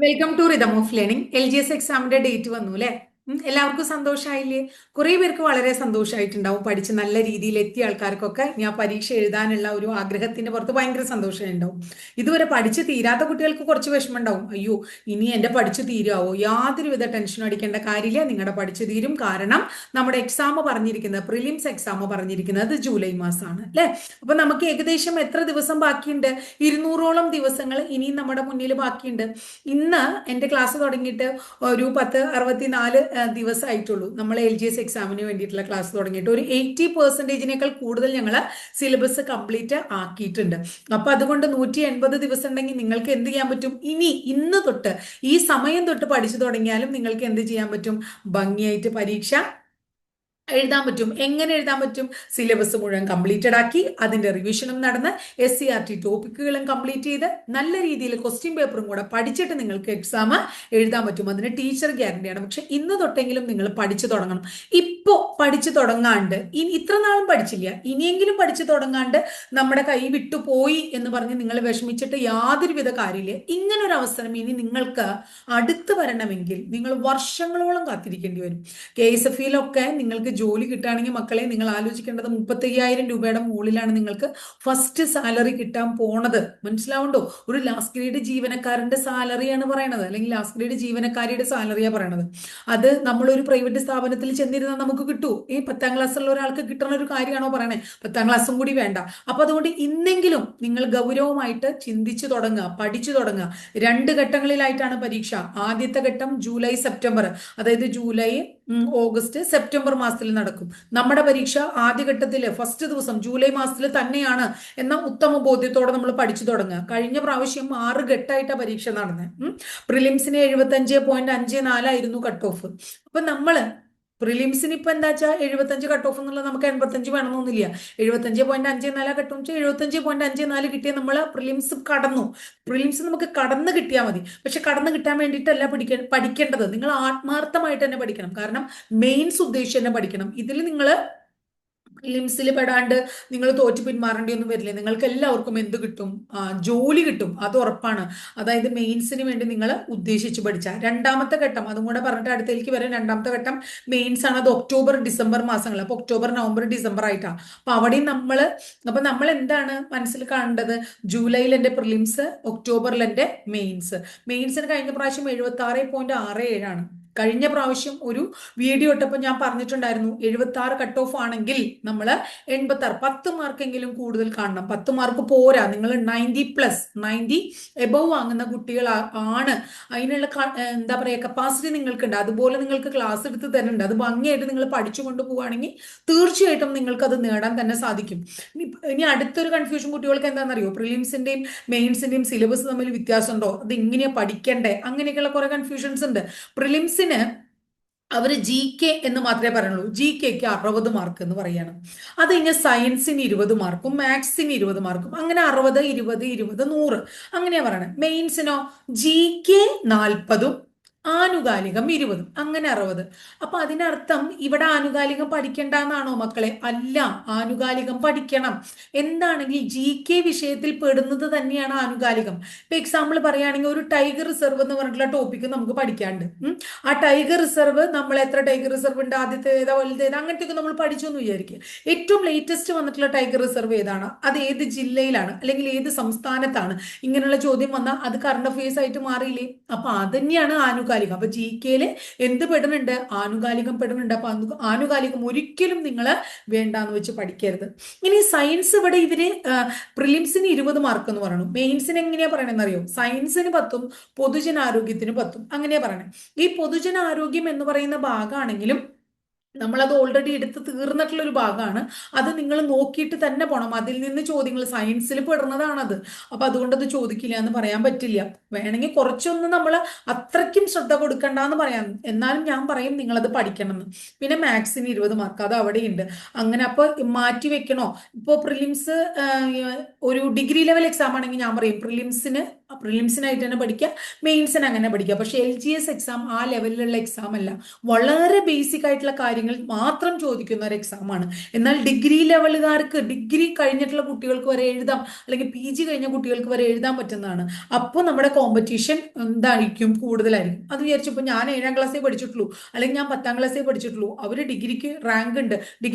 Welcome to rhythm of learning. LGS എക്സാമിന്റെ date വന്നു അല്ലേ? എല്ലാവർക്കും സന്തോഷമായില്ലേ? കുറെ പേർക്ക് വളരെ സന്തോഷമായിട്ടുണ്ടാവും. പഠിച്ച് നല്ല രീതിയിൽ എത്തിയ ആൾക്കാർക്കൊക്കെ ഞാൻ പരീക്ഷ എഴുതാനുള്ള ഒരു ആഗ്രഹത്തിന്റെ പുറത്ത് ഭയങ്കര സന്തോഷമുണ്ടാവും. ഇതുവരെ പഠിച്ച് തീരാത്ത കുട്ടികൾക്ക് കുറച്ച് വിഷമം ഉണ്ടാവും. അയ്യോ, ഇനി എന്റെ പഠിച്ചു തീരാവോ? യാതൊരുവിധ ടെൻഷനും അടിക്കേണ്ട കാര്യമില്ല. നിങ്ങളുടെ പഠിച്ചു തീരും. കാരണം നമ്മുടെ എക്സാം പറഞ്ഞിരിക്കുന്നത്, പ്രിലിംസ് എക്സാം പറഞ്ഞിരിക്കുന്നത് ജൂലൈ മാസമാണ് അല്ലെ? അപ്പൊ നമുക്ക് ഏകദേശം എത്ര ദിവസം ബാക്കിയുണ്ട്? 200ഓളം ദിവസങ്ങൾ ഇനിയും നമ്മുടെ മുന്നിൽ ബാക്കിയുണ്ട്. ഇന്ന് എൻ്റെ ക്ലാസ് തുടങ്ങിയിട്ട് ഒരു 64 ദിവസമായിട്ടുള്ളൂ. നമ്മൾ LGS എക്സാമിന് വേണ്ടിയിട്ടുള്ള ക്ലാസ് തുടങ്ങിയിട്ട് ഒരു 80%നേക്കാൾ കൂടുതൽ ഞങ്ങൾ സിലബസ് കംപ്ലീറ്റ് ആക്കിയിട്ടുണ്ട്. അപ്പൊ അതുകൊണ്ട് 180 ദിവസം ഉണ്ടെങ്കിൽ നിങ്ങൾക്ക് എന്ത് ചെയ്യാൻ പറ്റും? ഇന്ന് തൊട്ട് ഈ സമയം തൊട്ട് പഠിച്ചു തുടങ്ങിയാലും നിങ്ങൾക്ക് എന്ത് ചെയ്യാൻ പറ്റും? ഭംഗിയായിട്ട് പരീക്ഷ എഴുതാൻ പറ്റും. എങ്ങനെ എഴുതാൻ പറ്റും? സിലബസ് മുഴുവൻ കംപ്ലീറ്റഡ് ആക്കി അതിന്റെ റിവിഷനും നടന്ന് SCRT ടോപ്പിക്കുകളും കംപ്ലീറ്റ് ചെയ്ത് നല്ല രീതിയിൽ ക്വസ്റ്റ്യൻ പേപ്പറും കൂടെ പഠിച്ചിട്ട് നിങ്ങൾക്ക് എക്സാം എഴുതാൻ പറ്റും. അതിന് ടീച്ചർ ഗ്യാരണ്ടിയാണ്. പക്ഷെ ഇന്ന് തൊട്ടെങ്കിലും നിങ്ങൾ പഠിച്ചു തുടങ്ങണം. ഇപ്പോ പഠിച്ചു തുടങ്ങാണ്ട് ഇനി ഇത്ര നാളും പഠിച്ചില്ല, ഇനിയെങ്കിലും പഠിച്ചു തുടങ്ങാണ്ട് നമ്മുടെ കൈ വിട്ടുപോയി എന്ന് പറഞ്ഞ് നിങ്ങൾ വിഷമിച്ചിട്ട് യാതൊരുവിധ കാര്യമില്ല. ഇങ്ങനൊരു അവസരം ഇനി നിങ്ങൾക്ക് അടുത്ത് വരണമെങ്കിൽ നിങ്ങൾ വർഷങ്ങളോളം കാത്തിരിക്കേണ്ടി വരും. KSFയിലൊക്കെ നിങ്ങൾക്ക് ജോലി കിട്ടുകയാണെങ്കിൽ മക്കളെ, നിങ്ങൾ ആലോചിക്കേണ്ടത് 35,000 രൂപയുടെ മുകളിലാണ് നിങ്ങൾക്ക് ഫസ്റ്റ് സാലറി കിട്ടാൻ പോണത്. മനസ്സിലാവുണ്ടോ? ഒരു ലാസ്റ്റ് ഗ്രേഡ് ജീവനക്കാരന്റെ സാലറിയാണ് പറയണത്, അല്ലെങ്കിൽ ലാസ്റ്റ് ഗ്രേഡ് ജീവനക്കാരിയുടെ സാലറിയാണ് പറയണത്. അത് നമ്മളൊരു പ്രൈവറ്റ് സ്ഥാപനത്തിൽ ചെന്നിരുന്നാൽ നമുക്ക് കിട്ടൂ? ഈ 10ാം ക്ലാസ്സുള്ള ഒരാൾക്ക് കിട്ടുന്ന ഒരു കാര്യമാണോ പറയണേ? 10ാം ക്ലാസ്സും കൂടി വേണ്ട. അപ്പൊ അതുകൊണ്ട് ഇന്നെങ്കിലും നിങ്ങൾ ഗൗരവമായിട്ട് ചിന്തിച്ചു തുടങ്ങുക, പഠിച്ചു തുടങ്ങുക. 2 ഘട്ടങ്ങളിലായിട്ടാണ് പരീക്ഷ. ആദ്യത്തെ ഘട്ടം ജൂലൈ സെപ്റ്റംബർ, അതായത് ജൂലൈ ഓഗസ്റ്റ് സെപ്റ്റംബർ മാസത്തിൽ നടക്കും. നമ്മുടെ പരീക്ഷ ആദ്യഘട്ടത്തില് ഫസ്റ്റ് ദിവസം ജൂലൈ മാസത്തിൽ തന്നെയാണ് എന്ന ഉത്തമ ബോധ്യത്തോടെ നമ്മൾ പഠിച്ചു തുടങ്ങുക. കഴിഞ്ഞ പ്രാവശ്യം 6 ഘട്ടമായിട്ടാണ് പരീക്ഷ നടന്നത്. പ്രിലിംസിന് 75.54 കട്ട് ഓഫ്. അപ്പൊ നമ്മള് പ്രിലിംസിന് ഇപ്പൊ എന്താ വെച്ചാൽ 75 കട്ട് ഓഫ് എന്നുള്ളത് നമുക്ക് 85 വേണമെന്നൊന്നുമില്ല. 75.54 കട്ട് ഓഫ് 75.54 കിട്ടിയ നമ്മൾ പ്രിലിംസ് കടന്നു. പ്രിലിംസ് നമുക്ക് കടന്നു കിട്ടിയാൽ മതി. പക്ഷെ കടന്നു കിട്ടാൻ വേണ്ടിയിട്ടല്ല പഠിക്കേണ്ടത്. നിങ്ങൾ ആത്മാർത്ഥമായിട്ട് തന്നെ പഠിക്കണം. കാരണം മെയിൻസ് ഉദ്ദേശിച്ച് തന്നെ പഠിക്കണം. ഇതിൽ നിങ്ങൾ ലിംസിൽ പെടാണ്ട് നിങ്ങൾ തോറ്റു പിന്മാറേണ്ടി ഒന്നും വരില്ല. നിങ്ങൾക്ക് എല്ലാവർക്കും എന്ത് കിട്ടും? ജോലി കിട്ടും, അത് ഉറപ്പാണ്. അതായത് മെയിൻസിന് വേണ്ടി നിങ്ങൾ ഉദ്ദേശിച്ച് പഠിച്ച രണ്ടാമത്തെ ഘട്ടം, അതും കൂടെ പറഞ്ഞിട്ട് അടുത്തേക്ക് വരാം. രണ്ടാമത്തെ ഘട്ടം മെയിൻസ് ആണ്. അത് ഒക്ടോബർ ഡിസംബർ മാസങ്ങൾ. അപ്പൊ ഒക്ടോബർ നവംബർ ഡിസംബർ ആയിട്ടാണ്. അപ്പൊ അവിടെയും നമ്മൾ എന്താണ് മനസ്സിൽ കാണേണ്ടത്? ജൂലൈയിൽ എന്റെ പ്രിലിംസ്, ഒക്ടോബറിൽ എന്റെ മെയിൻസ്. മെയിൻസിന് കഴിഞ്ഞ പ്രാവശ്യം 76.67 കഴിഞ്ഞ പ്രാവശ്യം ഒരു വീഡിയോ ഇട്ടപ്പോൾ ഞാൻ പറഞ്ഞിട്ടുണ്ടായിരുന്നു 76 കട്ട് ഓഫ് ആണെങ്കിൽ നമ്മൾ 86, 10 മാർക്കെങ്കിലും കൂടുതൽ കാണണം. 10 മാർക്ക് പോരാ, നിങ്ങൾ 90+, 90 എബവ് വാങ്ങുന്ന കുട്ടികൾ ആണ്. അതിനുള്ള എന്താ പറയുക, കപ്പാസിറ്റി നിങ്ങൾക്കുണ്ട്. അതുപോലെ നിങ്ങൾക്ക് ക്ലാസ് എടുത്ത് തരുന്നുണ്ട്. അത് ഭംഗിയായിട്ട് നിങ്ങൾ പഠിച്ചു കൊണ്ടുപോവുകയാണെങ്കിൽ തീർച്ചയായിട്ടും നിങ്ങൾക്ക് അത് നേടാൻ തന്നെ സാധിക്കും. ഇനി അടുത്തൊരു കൺഫ്യൂഷൻ കുട്ടികൾക്ക് എന്താണെന്നറിയോ? പ്രിലിംസിന്റെയും മെയിൻസിന്റെയും സിലബസ് തമ്മിൽ വ്യത്യാസമുണ്ടോ? അത് എങ്ങനെയാ പഠിക്കണ്ടേ? അങ്ങനെയൊക്കെയുള്ള കുറെ കൺഫ്യൂഷൻസ് ഉണ്ട്. പ്രിലിംസിന് അവർ GK എന്ന് മാത്രമേ പറയുള്ളൂ. GKക്ക് 60 മാർക്ക് എന്ന് പറയാണ്. അത് കഴിഞ്ഞാൽ സയൻസിന് 20 മാർക്കും മാത്സിന് 20 മാർക്കും, അങ്ങനെ 60, 20, 20, 100 അങ്ങനെയാ പറയണേ. മെയിൻസിനോ GK 40, ആനുകാലികം 20, അങ്ങനെ 60. അപ്പൊ അതിനർത്ഥം ഇവിടെ ആനുകാലികം പഠിക്കണ്ട എന്നാണോ മക്കളെ? അല്ല, ആനുകാലികം പഠിക്കണം. എന്താണെങ്കിൽ GK വിഷയത്തിൽ പെടുന്നത് തന്നെയാണ് ആനുകാലികം. ഇപ്പൊ എക്സാമ്പിൾ പറയുകയാണെങ്കിൽ ഒരു ടൈഗർ റിസർവ് എന്ന് പറഞ്ഞിട്ടുള്ള ടോപ്പിക്ക് നമുക്ക് പഠിക്കാണ്ട്. ആ ടൈഗർ റിസർവ് നമ്മൾ എത്ര ടൈഗർ റിസർവ് ഉണ്ട്, ആദ്യത്തെ ഏതാ വലുത് ഏതാ, അങ്ങനത്തെയൊക്കെ നമ്മൾ പഠിച്ചു എന്ന് വിചാരിക്കുക. ഏറ്റവും ലേറ്റസ്റ്റ് വന്നിട്ടുള്ള ടൈഗർ റിസർവ് ഏതാണ്? അത് ഏത് ജില്ലയിലാണ്, അല്ലെങ്കിൽ ഏത് സംസ്ഥാനത്താണ്? ഇങ്ങനെയുള്ള ചോദ്യം വന്നാൽ അത് കറണ്ട് അഫയേഴ്സ് ആയിട്ട് മാറിയില്ലേ? അപ്പൊ അത് തന്നെയാണ് ആനുകാലികം. അപ്പൊ GKയില് എന്ത് പെടുന്നുണ്ട്? ആനുകാലികം പെടുന്നുണ്ട്. അപ്പൊ ആനുകാലികം ഒരിക്കലും നിങ്ങൾ വേണ്ടാന്ന് വെച്ച് പഠിക്കരുത്. ഇനി സയൻസ്, ഇവിടെ ഇവര് പ്രിലിംസിന് 20 മാർക്ക് എന്ന് പറയുന്നു. മെയിൻസിന് എങ്ങനെയാ പറയണെന്ന് അറിയോ? സയൻസിന് 10ഉം പൊതുജനാരോഗ്യത്തിന് 10ഉം അങ്ങനെയാ പറയണേ. ഈ പൊതുജനാരോഗ്യം എന്ന് പറയുന്ന ഭാഗമാണെങ്കിലും നമ്മളത് ഓൾറെഡി എടുത്ത് തീർന്നിട്ടുള്ള ഒരു ഭാഗമാണ്. അത് നിങ്ങൾ നോക്കിയിട്ട് തന്നെ പോണം. അതിൽ നിന്ന് ചോദ്യങ്ങൾ സയൻസിൽ പെടുന്നതാണത്. അപ്പൊ അതുകൊണ്ട് അത് ചോദിക്കില്ല എന്ന് പറയാൻ പറ്റില്ല. വേണമെങ്കിൽ കുറച്ചൊന്നും നമ്മൾ അത്രയ്ക്കും ശ്രദ്ധ കൊടുക്കണ്ടെന്ന് പറയാം. എന്നാലും ഞാൻ പറയും നിങ്ങളത് പഠിക്കണം എന്ന്. പിന്നെ മാത്സിന് 20 മാർക്ക്, അത് അവിടെയുണ്ട്. അങ്ങനെ അപ്പൊ മാറ്റി വെക്കണോ? ഇപ്പൊ പ്രിലിംസ് ഒരു ഡിഗ്രി ലെവൽ എക്സാം ആണെങ്കിൽ ഞാൻ പറയും പ്രിലിംസിന് പ്രിലിംസിനായിട്ട് തന്നെ പഠിക്കുക, മെയിൻസിന് അങ്ങനെ പഠിക്കുക. പക്ഷെ LGS എക്സാം ആ ലെവലിലുള്ള എക്സാം അല്ല, വളരെ ബേസിക് ആയിട്ടുള്ള കാര്യങ്ങൾ മാത്രം ചോദിക്കുന്ന ഒരു എക്സാം ആണ്. എന്നാൽ ഡിഗ്രി ലെവലുകാർക്ക്, ഡിഗ്രി കഴിഞ്ഞിട്ടുള്ള കുട്ടികൾക്ക് വരെ എഴുതാം, അല്ലെങ്കിൽ PG കഴിഞ്ഞ കുട്ടികൾക്ക് വരെ എഴുതാൻ പറ്റുന്നതാണ്. അപ്പോൾ നമ്മുടെ കോമ്പറ്റീഷൻ എന്തായിരിക്കും, കൂടുതലായിരിക്കും. അത് വിചാരിച്ചപ്പോൾ ഞാൻ 7ാം ക്ലാസ്സേ പഠിച്ചിട്ടുള്ളൂ, അല്ലെങ്കിൽ ഞാൻ 10ാം ക്ലാസ്സേ പഠിച്ചിട്ടുള്ളൂ, അവർ ഡിഗ്രിക്ക് റാങ്ക്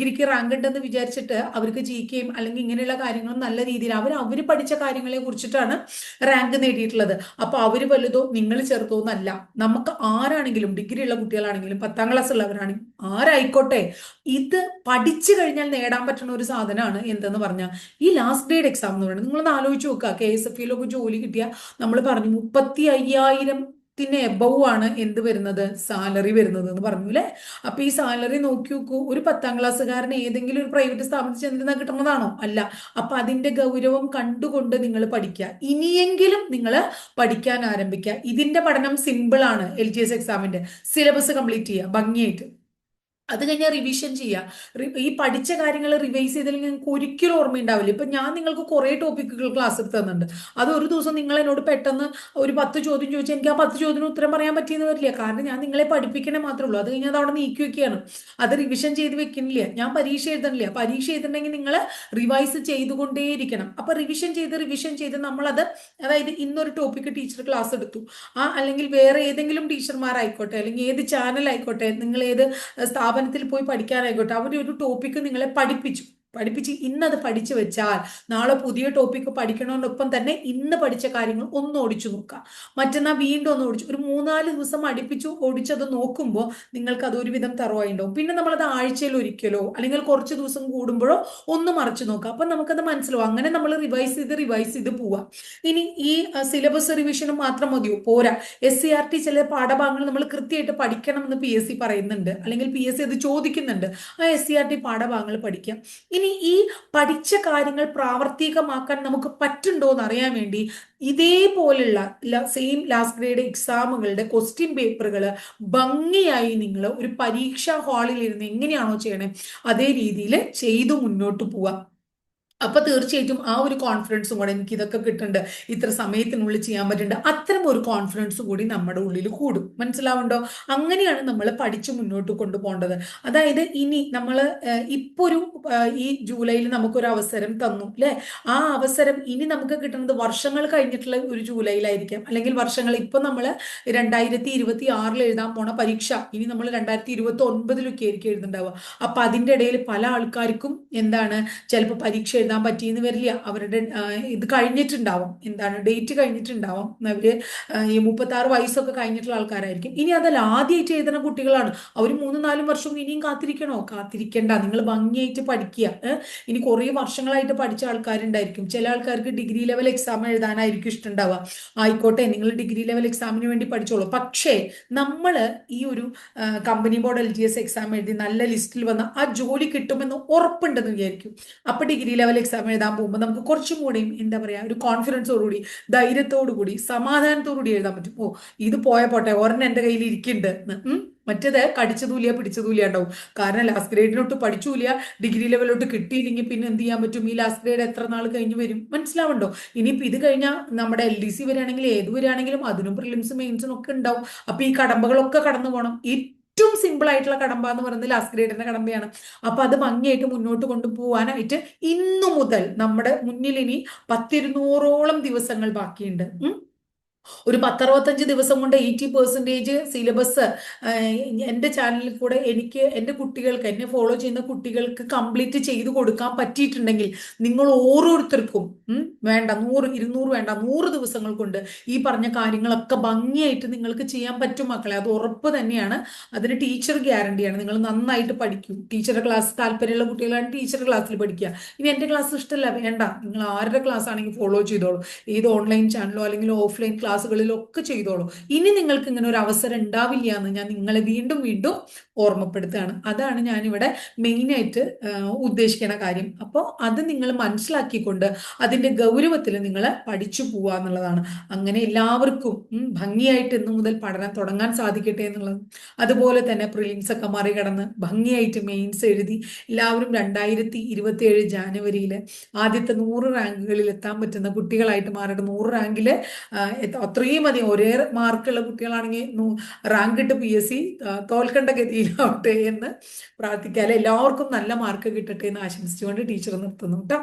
ഉണ്ടെന്ന് വിചാരിച്ചിട്ട് അവർക്ക് GK അല്ലെങ്കിൽ ഇങ്ങനെയുള്ള കാര്യങ്ങളും നല്ല രീതിയിൽ അവർ പഠിച്ച കാര്യങ്ങളെ കുറിച്ചിട്ടാണ് റാങ്ക് നേടിയിട്ടുള്ളത്. അപ്പൊ അവര് വലുതോ നിങ്ങൾ ചെറുതോ എന്നല്ല. നമുക്ക് ആരാണെങ്കിലും, ഡിഗ്രി ഉള്ള കുട്ടികളാണെങ്കിലും 10ാം ക്ലാസ് ഉള്ളവരാണെങ്കിലും ആരായിക്കോട്ടെ, ഇത് പഠിച്ചു കഴിഞ്ഞാൽ നേടാൻ പറ്റുന്ന ഒരു സാധനമാണ് എന്തെന്ന് പറഞ്ഞാൽ ഈ ലാസ്റ്റ് ഗ്രേഡ് എക്സാം എന്ന് പറയുന്നത്. നിങ്ങളൊന്ന് ആലോചിച്ച് നോക്കുക, KSFE ജോലി കിട്ടിയ, നമ്മൾ പറഞ്ഞു 35,000 എബവ് ആണ് എന്ത് വരുന്നത്, സാലറി വരുന്നത് എന്ന് പറഞ്ഞു അല്ലെ. അപ്പൊ ഈ സാലറി നോക്കി നോക്കൂ, ഒരു 10ാം ക്ലാസ്സുകാരന് ഏതെങ്കിലും ഒരു പ്രൈവറ്റ് സ്ഥാപനത്തിൽ ചെന്ന് കിട്ടുന്നതാണോ? അല്ല. അപ്പൊ അതിന്റെ ഗൗരവം കണ്ടുകൊണ്ട് നിങ്ങൾ പഠിക്കുക, ഇനിയെങ്കിലും നിങ്ങൾ പഠിക്കാൻ ആരംഭിക്കുക. ഇതിന്റെ പഠനം സിമ്പിൾ ആണ്. LGS എക്സാമിന്റെ സിലബസ് കംപ്ലീറ്റ് ചെയ്യുക ഭംഗിയായിട്ട്, അത് കഴിഞ്ഞാൽ റിവിഷൻ ചെയ്യുക. ഈ പഠിച്ച കാര്യങ്ങൾ റിവൈസ് ചെയ്തില്ലെങ്കിൽ നിങ്ങൾക്ക് ഒരിക്കലും ഓർമ്മയുണ്ടാവില്ല. ഇപ്പൊ ഞാൻ നിങ്ങൾക്ക് കുറെ ടോപ്പിക്കുകൾ ക്ലാസ് എടുത്ത് തന്നിട്ടുണ്ട്, അത് ഒരു ദിവസം നിങ്ങൾ എന്നോട് പെട്ടെന്ന് ഒരു 10 ചോദ്യം ചോദിച്ചാൽ എനിക്ക് ആ 10 ചോദ്യത്തിന് ഉത്തരം പറയാൻ പറ്റിയെന്ന് വരില്ല. കാരണം ഞാൻ നിങ്ങളെ പഠിപ്പിക്കണേ മാത്രമേ ഉള്ളൂ, അത് കഴിഞ്ഞാൽ അത് അവിടെ നീക്കി വെക്കുകയാണ്, അത് റിവിഷൻ ചെയ്ത് വെക്കുന്നില്ല. ഞാൻ പരീക്ഷ എഴുതണില്ല, പരീക്ഷ എഴുതണമെങ്കിൽ നിങ്ങൾ റിവൈസ് ചെയ്തുകൊണ്ടേയിരിക്കണം. അപ്പൊ റിവിഷൻ ചെയ്ത് നമ്മളത്, അതായത് ഇന്നൊരു ടോപ്പിക്ക് ടീച്ചർ ക്ലാസ് എടുത്തു, അല്ലെങ്കിൽ വേറെ ഏതെങ്കിലും ടീച്ചർമാരായിക്കോട്ടെ, അല്ലെങ്കിൽ ഏത് ചാനൽ ആയിക്കോട്ടെ, നിങ്ങൾ ഏത് സ്ഥാപനത്തിൽ പോയി പഠിക്കാനായിക്കോട്ടെ, അവർ ഒരു ടോപ്പിക്ക് നിങ്ങളെ പഠിപ്പിച്ച് ഇന്നത് പഠിച്ചു വെച്ചാൽ നാളെ പുതിയ ടോപ്പിക്ക് പഠിക്കണമെന്നൊപ്പം തന്നെ ഇന്ന് പഠിച്ച കാര്യങ്ങൾ ഒന്ന് ഓടിച്ചു നോക്കാം. മറ്റന്നാൾ വീണ്ടും ഒന്ന് ഓടിച്ചു, ഒരു 3-4 ദിവസം അടുപ്പിച്ചു ഓടിച്ചത് നോക്കുമ്പോൾ നിങ്ങൾക്ക് അത് ഒരുവിധം തറവായിട്ടുണ്ടാവും. പിന്നെ നമ്മളത് ആഴ്ചയിൽ ഒരിക്കലോ അല്ലെങ്കിൽ കുറച്ച് ദിവസം കൂടുമ്പോഴോ ഒന്ന് മറിച്ച് നോക്കാം. അപ്പൊ നമുക്കത് മനസ്സിലാവും. അങ്ങനെ നമ്മൾ റിവൈസ് ചെയ്ത് പോവാം. ഇനി ഈ സിലബസ് റിവിഷനും മാത്രം മതിയോ? പോരാ. SCRT ചില പാഠഭാഗങ്ങൾ നമ്മൾ കൃത്യമായിട്ട് പഠിക്കണം എന്ന് PSC പറയുന്നുണ്ട്, അല്ലെങ്കിൽ PSC അത് ചോദിക്കുന്നുണ്ട്. ആ SCRT പാഠഭാഗങ്ങൾ പഠിക്കാം. ഇനി ഈ പഠിച്ച കാര്യങ്ങൾ പ്രാവർത്തികമാക്കാൻ നമുക്ക് പറ്റുണ്ടോ എന്ന് അറിയാൻ വേണ്ടി ഇതേപോലുള്ള സെയിം ലാസ്റ്റ് ഗ്രേഡ് എക്സാമുകളുടെ ക്വസ്റ്റ്യൻ പേപ്പറുകൾ ഭംഗിയായി നിങ്ങൾ ഒരു പരീക്ഷാ ഹാളിൽ ഇരുന്ന് എങ്ങനെയാണോ ചെയ്യണേ അതേ രീതിയിൽ ചെയ്തു മുന്നോട്ട് പോവാം. അപ്പൊ തീർച്ചയായിട്ടും ആ ഒരു കോൺഫിഡൻസും കൂടെ, എനിക്ക് ഇതൊക്കെ കിട്ടുന്നുണ്ട്, ഇത്ര സമയത്തിനുള്ളിൽ ചെയ്യാൻ പറ്റുന്നുണ്ട്, അത്തരം ഒരു കോൺഫിഡൻസ് കൂടി നമ്മുടെ ഉള്ളിൽ കൂടും. മനസ്സിലാവുണ്ടോ? അങ്ങനെയാണ് നമ്മൾ പഠിച്ചു മുന്നോട്ട് കൊണ്ടുപോകേണ്ടത്. അതായത് ഇനി നമ്മൾ ഇപ്പൊ ഈ ജൂലൈയിൽ നമുക്കൊരു അവസരം തന്നു അല്ലെ, ആ അവസരം ഇനി നമുക്ക് കിട്ടുന്നത് വർഷങ്ങൾ കഴിഞ്ഞിട്ടുള്ള ഒരു ജൂലൈയിലായിരിക്കാം, അല്ലെങ്കിൽ വർഷങ്ങൾ, ഇപ്പൊ നമ്മൾ 2026 എഴുതാൻ പോണ പരീക്ഷ ഇനി നമ്മൾ 2029 ആയിരിക്കും എഴുതുന്നുണ്ടാവുക. അപ്പൊ അതിന്റെ ഇടയിൽ പല ആൾക്കാർക്കും എന്താണ്, ചിലപ്പോൾ പരീക്ഷ എഴുതാൻ പറ്റിയെന്ന് വരില്ല, അവരുടെ ഇത് കഴിഞ്ഞിട്ടുണ്ടാവും, എന്താണ് ഡേറ്റ് കഴിഞ്ഞിട്ടുണ്ടാവും, അവര് ഈ 36 വയസ്സൊക്കെ കഴിഞ്ഞിട്ടുള്ള ആൾക്കാരായിരിക്കും. ഇനി അതല്ല, ആദ്യമായിട്ട് എഴുതുന്ന കുട്ടികളാണ്, അവർ 3-4 വർഷം ഇനിയും കാത്തിരിക്കണ്ട, നിങ്ങൾ ഭംഗിയായിട്ട് പഠിക്കുക. ഇനി കുറേ വർഷങ്ങളായിട്ട് പഠിച്ച ആൾക്കാരുണ്ടായിരിക്കും, ചില ആൾക്കാർക്ക് ഡിഗ്രി ലെവൽ എക്സാം എഴുതാനായിരിക്കും ഇഷ്ടമുണ്ടാവുക. ആയിക്കോട്ടെ, നിങ്ങൾ ഡിഗ്രി ലെവൽ എക്സാമിന് വേണ്ടി പഠിച്ചോളൂ. പക്ഷേ നമ്മൾ ഈ ഒരു കമ്പനി ബോർഡ് LGS എക്സാം എഴുതി നല്ല ലിസ്റ്റിൽ വന്ന ആ ജോലി കിട്ടുമെന്ന് ഉറപ്പുണ്ടെന്ന് വിചാരിക്കും. അപ്പൊ ഡിഗ്രി ലെവൽ എക്സാം എഴുതാൻ പോകുമ്പോൾ നമുക്ക് കുറച്ചും കൂടിയും എന്താ പറയാ, ഒരു കോൺഫിഡൻസോടുകൂടി, ധൈര്യത്തോടുകൂടി, സമാധാനത്തോടുകൂടി എഴുതാൻ പറ്റും. ഓ, ഇത് പോട്ടെ, ഒരെണ്ണം എന്റെ കയ്യിൽ ഇരിക്കുന്നുണ്ട്. മറ്റേത് കടിച്ചതൂലിയ പിടിച്ചതൂലിയ ഉണ്ടാവും. കാരണം ലാസ്റ്റ് ഗ്രേഡിലോട്ട് പഠിച്ചൂലിയ, ഡിഗ്രി ലെവലിലോട്ട് കിട്ടിയില്ലെങ്കിൽ പിന്നെ എന്ത് ചെയ്യാൻ പറ്റും? ഈ ലാസ്റ്റ് ഗ്രേഡ് എത്ര നാൾ കഴിഞ്ഞ് വരും? മനസ്സിലാവുണ്ടോ? ഇനിയിപ്പോ ഇത് കഴിഞ്ഞാൽ നമ്മുടെ LDC വരികയാണെങ്കിൽ, ഏത് വരികയാണെങ്കിലും അതിനും പ്രിലിംസും മെയിൻസും ഒക്കെ ഉണ്ടാവും. അപ്പൊ ഈ കടമ്പകളൊക്കെ കടന്നു പോകണം. ഏറ്റവും സിമ്പിൾ ആയിട്ടുള്ള കടമ്പ എന്ന് പറയുന്നത് ലാസ്റ്റ് ഗ്രേഡിന്റെ കടമ്പയാണ്. അപ്പൊ അത് ഭംഗിയായിട്ട് മുന്നോട്ട് കൊണ്ടുപോകാനായിട്ട് ഇന്നു മുതൽ നമ്മുടെ മുന്നിൽ ഇനി 100-200ഓളം ദിവസങ്ങൾ ബാക്കിയുണ്ട്. ഒരു 10-65 ദിവസം കൊണ്ട് 80% സിലബസ് എൻ്റെ ചാനലിൽ കൂടെ എനിക്ക് എൻ്റെ കുട്ടികൾക്ക്, എന്നെ ഫോളോ ചെയ്യുന്ന കുട്ടികൾക്ക് കംപ്ലീറ്റ് ചെയ്തു കൊടുക്കാൻ പറ്റിയിട്ടുണ്ടെങ്കിൽ, നിങ്ങൾ ഓരോരുത്തർക്കും വേണ്ട 100-200 വേണ്ട 100 ദിവസങ്ങൾ കൊണ്ട് ഈ പറഞ്ഞ കാര്യങ്ങളൊക്കെ ഭംഗിയായിട്ട് നിങ്ങൾക്ക് ചെയ്യാൻ പറ്റും മക്കളെ. അത് ഉറപ്പ് തന്നെയാണ്. അതിന് ടീച്ചർ ഗ്യാരണ്ടിയാണ്. നിങ്ങൾ നന്നായിട്ട് പഠിക്കും. ടീച്ചറുടെ ക്ലാസ് താല്പര്യമുള്ള കുട്ടികളാണ് ടീച്ചറുടെ ക്ലാസ്സിൽ പഠിക്കുക. ഇനി എൻ്റെ ക്ലാസ് ഇഷ്ടമല്ല, വേണ്ട, നിങ്ങൾ ആരുടെ ക്ലാസ് ആണെങ്കിൽ ഫോളോ ചെയ്തോളൂ. ഏത് ഓൺലൈൻ ചാനലോ അല്ലെങ്കിൽ ഓഫ്ലൈൻ ക്ലാസ് ക്ലാസ്സുകളിലൊക്കെ ചെയ്തോളൂ. ഇനി നിങ്ങൾക്ക് ഇങ്ങനെ ഒരു അവസരം ഉണ്ടാവില്ല എന്ന് ഞാൻ നിങ്ങളെ വീണ്ടും വീണ്ടും ഓർമ്മപ്പെടുത്തുകയാണ്. അതാണ് ഞാനിവിടെ മെയിനായിട്ട് ഉദ്ദേശിക്കുന്ന കാര്യം. അപ്പോൾ അത് നിങ്ങൾ മനസ്സിലാക്കിക്കൊണ്ട് അതിന്റെ ഗൗരവത്തിൽ നിങ്ങൾ പഠിച്ചു പോവുക എന്നുള്ളതാണ്. അങ്ങനെ എല്ലാവർക്കും ഭംഗിയായിട്ട് ഇന്നു മുതൽ പഠനം തുടങ്ങാൻ സാധിക്കട്ടെ എന്നുള്ളത്. അതുപോലെ തന്നെ പ്രിലിംസ് ഒക്കെ മറികടന്ന് ഭംഗിയായിട്ട് മെയിൻസ് എഴുതി എല്ലാവരും 2027 ജാനുവരിയിൽ ആദ്യത്തെ 100 റാങ്കുകളിൽ എത്താൻ പറ്റുന്ന കുട്ടികളായിട്ട് മാറട്ടെ. 100 റാങ്കിൽ അത്രയും അധികം ഒരേ മാർക്കുള്ള കുട്ടികളാണെങ്കിൽ റാങ്ക് ഇട്ട് PSC തോൽക്കേണ്ട ഗതിയിലാവട്ടെ എന്ന് പ്രാർത്ഥിക്കാതെ എല്ലാവർക്കും നല്ല മാർക്ക് കിട്ടട്ടെ എന്ന് ആശംസിച്ചുകൊണ്ട് ടീച്ചർ നിർത്തുന്നു കേട്ടോ.